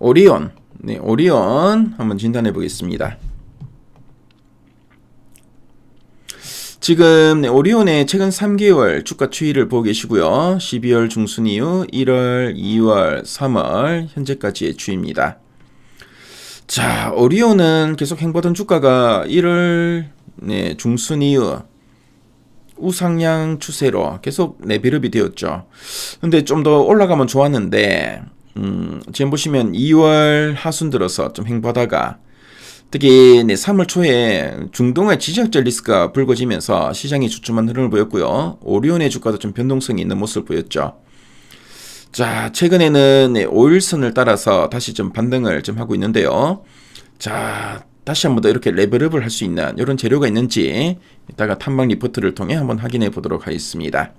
오리온. 네, 오리온 한번 진단해 보겠습니다. 지금 오리온의 최근 3개월 주가 추이를 보고 계시고요. 12월 중순 이후 1월, 2월, 3월 현재까지의 추이입니다. 자, 오리온은 계속 행보던 주가가 1월 중순 이후 우상향 추세로 계속 레벨업이 되었죠. 근데 좀 더 올라가면 좋았는데 지금 보시면 2월 하순 들어서 좀 행보하다가 특히 3월 초에 중동의 지정학적 리스크가 불거지면서 시장이 주춤한 흐름을 보였고요. 오리온의 주가도 좀 변동성이 있는 모습을 보였죠. 자, 최근에는 5일선을 따라서 다시 좀 반등을 좀 하고 있는데요. 자, 다시 한번 더 이렇게 레벨업을 할 수 있는 이런 재료가 있는지 이따가 탐방 리포트를 통해 한번 확인해 보도록 하겠습니다.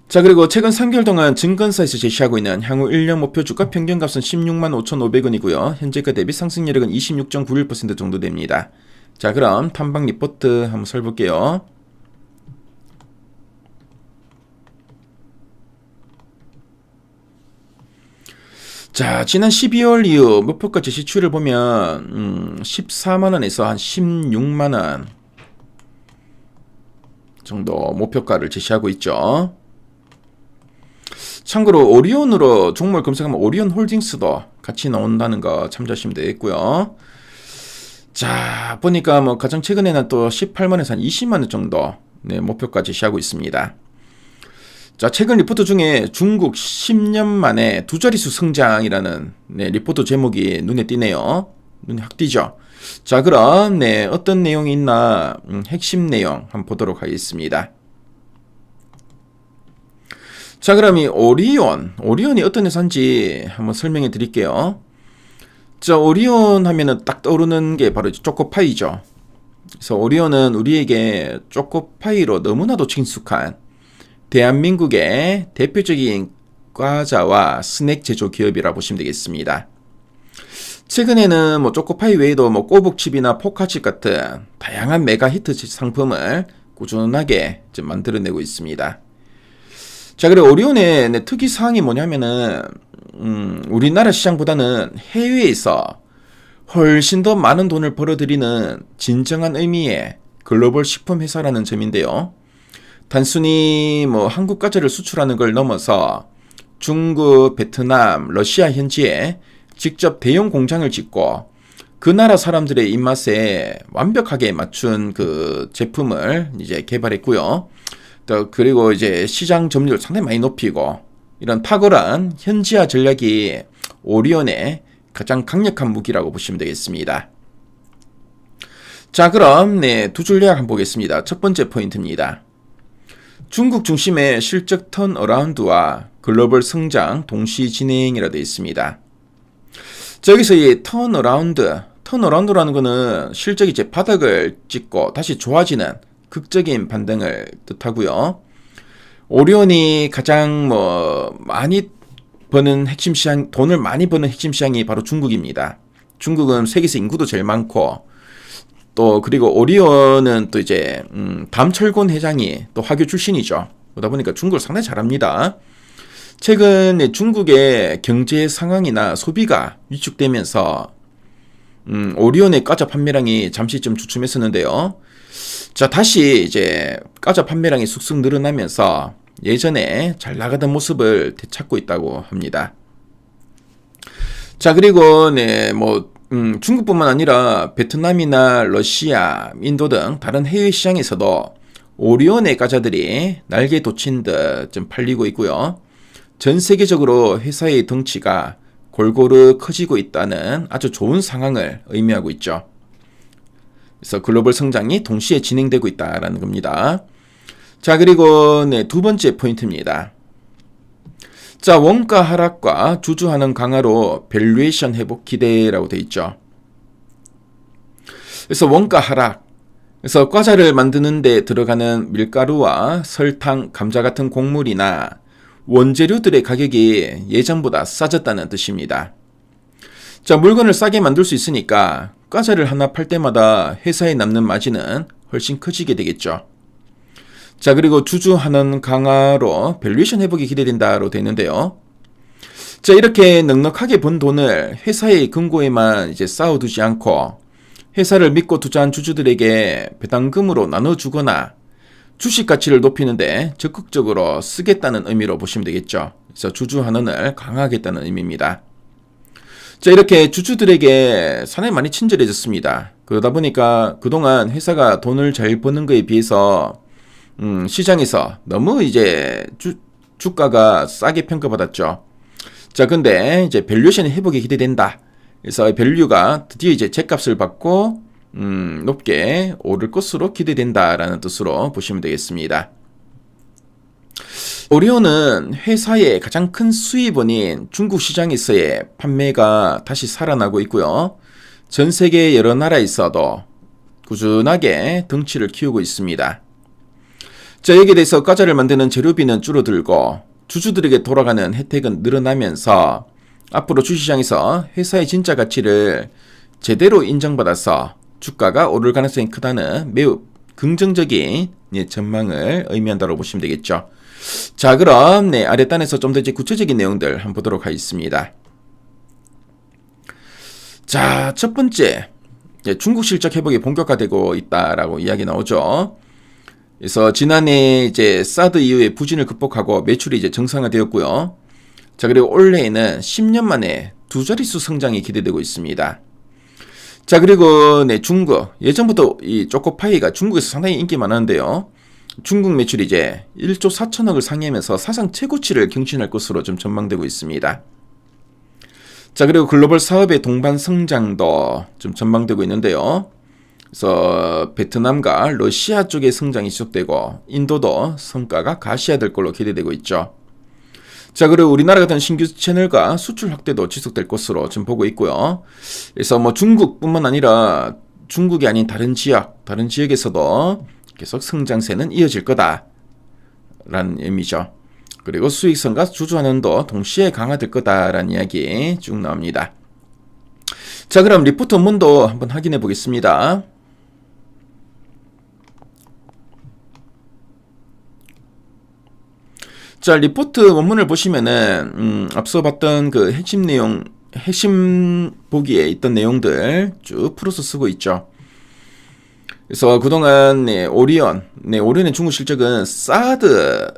자, 그리고 최근 3개월 동안 증권사에서 제시하고 있는 향후 1년 목표 주가 평균값은 16만 5,500원이고요. 현재가 대비 상승률은 26.91% 정도 됩니다. 자, 그럼 탐방 리포트 한번 살펴볼게요. 자, 지난 12월 이후 목표가 제시추이를 보면 14만원에서 한 16만원 정도 목표가를 제시하고 있죠. 참고로 오리온으로 종목을 검색하면 오리온 홀딩스도 같이 나온다는 거 참조하시면 되겠고요. 자, 보니까 뭐 가장 최근에는 또 18만에서 한 20만원 정도 목표가 제시하고 있습니다. 자, 최근 리포트 중에 중국 10년 만에 두 자릿수 성장이라는 리포트 제목이 눈에 띄네요. 눈에 확 띄죠. 자, 그럼 어떤 내용이 있나 핵심 내용 한번 보도록 하겠습니다. 자, 그럼 이 오리온이 어떤 회사인지 한번 설명해 드릴게요. 자, 오리온 하면은 딱 떠오르는 게 바로 초코파이죠. 그래서 오리온은 우리에게 초코파이로 너무나도 친숙한 대한민국의 대표적인 과자와 스낵 제조 기업이라 보시면 되겠습니다. 최근에는 뭐 초코파이 외에도 뭐 꼬북칩이나 포카칩 같은 다양한 메가 히트 상품을 꾸준하게 좀 만들어내고 있습니다. 자, 그리고 오리온의 특이사항이 뭐냐면은 우리나라 시장보다는 해외에서 훨씬 더 많은 돈을 벌어들이는 진정한 의미의 글로벌 식품 회사라는 점인데요. 단순히 뭐 한국 과자를 수출하는 걸 넘어서 중국, 베트남, 러시아 현지에 직접 대형 공장을 짓고 그 나라 사람들의 입맛에 완벽하게 맞춘 그 제품을 이제 개발했고요. 또 그리고 이제 시장 점유율 상당히 많이 높이고 이런 탁월한 현지화 전략이 오리온의 가장 강력한 무기라고 보시면 되겠습니다. 자, 그럼 두 줄 요약 한번 보겠습니다. 첫 번째 포인트입니다. 중국 중심의 실적 턴어라운드와 글로벌 성장 동시 진행이라 되어 있습니다. 자, 여기서 이 턴어라운드라는 거는 실적이 이제 바닥을 찍고 다시 좋아지는 극적인 반등을 뜻하고요. 오리온이 가장 많이 버는 핵심 시장, 돈을 많이 버는 핵심 시장이 바로 중국입니다. 중국은 세계에서 인구도 제일 많고 또 그리고 오리온은 또 이제 담철곤 회장이 또 화교 출신이죠. 그러다 보니까 중국을 상당히 잘합니다. 최근 중국의 경제 상황이나 소비가 위축되면서 오리온의 과자 판매량이 잠시 좀 주춤했었는데요. 자, 다시 이제 과자 판매량이 쑥쑥 늘어나면서 예전에 잘 나가던 모습을 되찾고 있다고 합니다. 자, 그리고 중국뿐만 아니라 베트남이나 러시아, 인도 등 다른 해외 시장에서도 오리온의 과자들이 날개 돋친 듯 좀 팔리고 있고요. 전 세계적으로 회사의 덩치가 골고루 커지고 있다는 아주 좋은 상황을 의미하고 있죠. 그래서 글로벌 성장이 동시에 진행되고 있다는 겁니다. 자, 그리고 두 번째 포인트입니다. 자, 원가 하락과 주주환원 강화로 밸류에이션 회복 기대라고 되어 있죠. 그래서 원가 하락, 그래서 과자를 만드는 데 들어가는 밀가루와 설탕, 감자 같은 곡물이나 원재료들의 가격이 예전보다 싸졌다는 뜻입니다. 자, 물건을 싸게 만들 수 있으니까 과자를 하나 팔 때마다 회사에 남는 마진은 훨씬 커지게 되겠죠. 자, 그리고 주주 환원 강화로 밸류에이션 회복이 기대된다로 되어 있는데요. 자, 이렇게 넉넉하게 번 돈을 회사의 금고에만 이제 쌓아두지 않고 회사를 믿고 투자한 주주들에게 배당금으로 나눠주거나 주식 가치를 높이는데 적극적으로 쓰겠다는 의미로 보시면 되겠죠. 그래서 주주 환원을 강화하겠다는 의미입니다. 자, 이렇게 주주들에게 상당히 많이 친절해졌습니다. 그러다 보니까 그동안 회사가 돈을 잘 버는 거에 비해서 시장에서 너무 이제 주가가 싸게 평가받았죠. 자, 근데 이제 밸류에이션의 회복이 기대된다. 그래서 밸류가 드디어 이제 죗값을 받고 높게 오를 것으로 기대된다라는 뜻으로 보시면 되겠습니다. 오리온은 회사의 가장 큰 수입원인 중국 시장에서의 판매가 다시 살아나고 있고요. 전 세계 여러 나라에서도 꾸준하게 덩치를 키우고 있습니다. 자, 여기에 대해서 과자를 만드는 재료비는 줄어들고 주주들에게 돌아가는 혜택은 늘어나면서 앞으로 주시장에서 회사의 진짜 가치를 제대로 인정받아서 주가가 오를 가능성이 크다는 매우 긍정적인 전망을 의미한다고 보시면 되겠죠. 자, 그럼 아랫단에서 좀 더 구체적인 내용들 한번 보도록 하겠습니다. 자, 첫 번째, 중국 실적 회복이 본격화되고 있다라고 이야기 나오죠. 그래서 지난해 이제 사드 이후에 부진을 극복하고 매출이 이제 정상화되었고요. 자, 그리고 올해에는 10년 만에 두 자릿수 성장이 기대되고 있습니다. 자, 그리고 중국, 예전부터 이 초코파이가 중국에서 상당히 인기 많았는데요. 중국 매출이 이제 1조 4천억을 상회하면서 사상 최고치를 경신할 것으로 좀 전망되고 있습니다. 자, 그리고 글로벌 사업의 동반 성장도 좀 전망되고 있는데요. 그래서 베트남과 러시아 쪽의 성장이 지속되고 인도도 성과가 가시화될 걸로 기대되고 있죠. 자, 그리고 우리나라 같은 신규 채널과 수출 확대도 지속될 것으로 좀 보고 있고요. 그래서 뭐 중국뿐만 아니라 중국이 아닌 다른 지역에서도 계속 성장세는 이어질 거다라는 의미죠. 그리고 수익성과 주주환원도 동시에 강화될 거다라는 이야기 쭉 나옵니다. 자, 그럼 리포트 원문도 한번 확인해 보겠습니다. 자, 리포트 원문을 보시면은 앞서 봤던 그 핵심 보기에 있던 내용들 쭉 풀어서 쓰고 있죠. 그래서 그동안 오리온의 중국 실적은 사드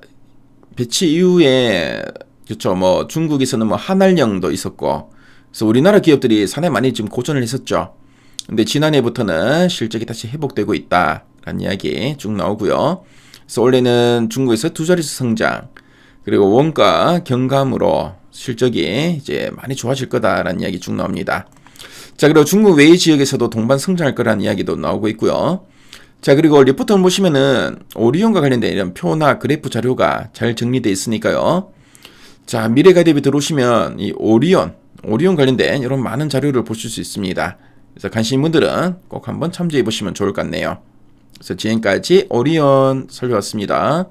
배치 이후에 그렇죠. 뭐 중국에서는 뭐 한알령도 있었고, 그래서 우리나라 기업들이 상당히 많이 지금 고전을 했었죠. 근데 지난해부터는 실적이 다시 회복되고 있다라는 이야기 쭉 나오고요. 그래서 원래는 중국에서 두 자릿수 성장, 그리고 원가 경감으로 실적이 이제 많이 좋아질 거다라는 이야기 쭉 나옵니다. 자, 그리고 중국 외의 지역에서도 동반 성장할 거라는 이야기도 나오고 있고요. 자, 그리고 리포트를 보시면은 오리온과 관련된 이런 표나 그래프 자료가 잘 정리되어 있으니까요. 자, 미래가 대비 들어오시면 이 오리온 관련된 이런 많은 자료를 보실 수 있습니다. 그래서 관심 있는 분들은 꼭 한번 참조해 보시면 좋을 것 같네요. 그래서 지금까지 오리온 살펴봤습니다.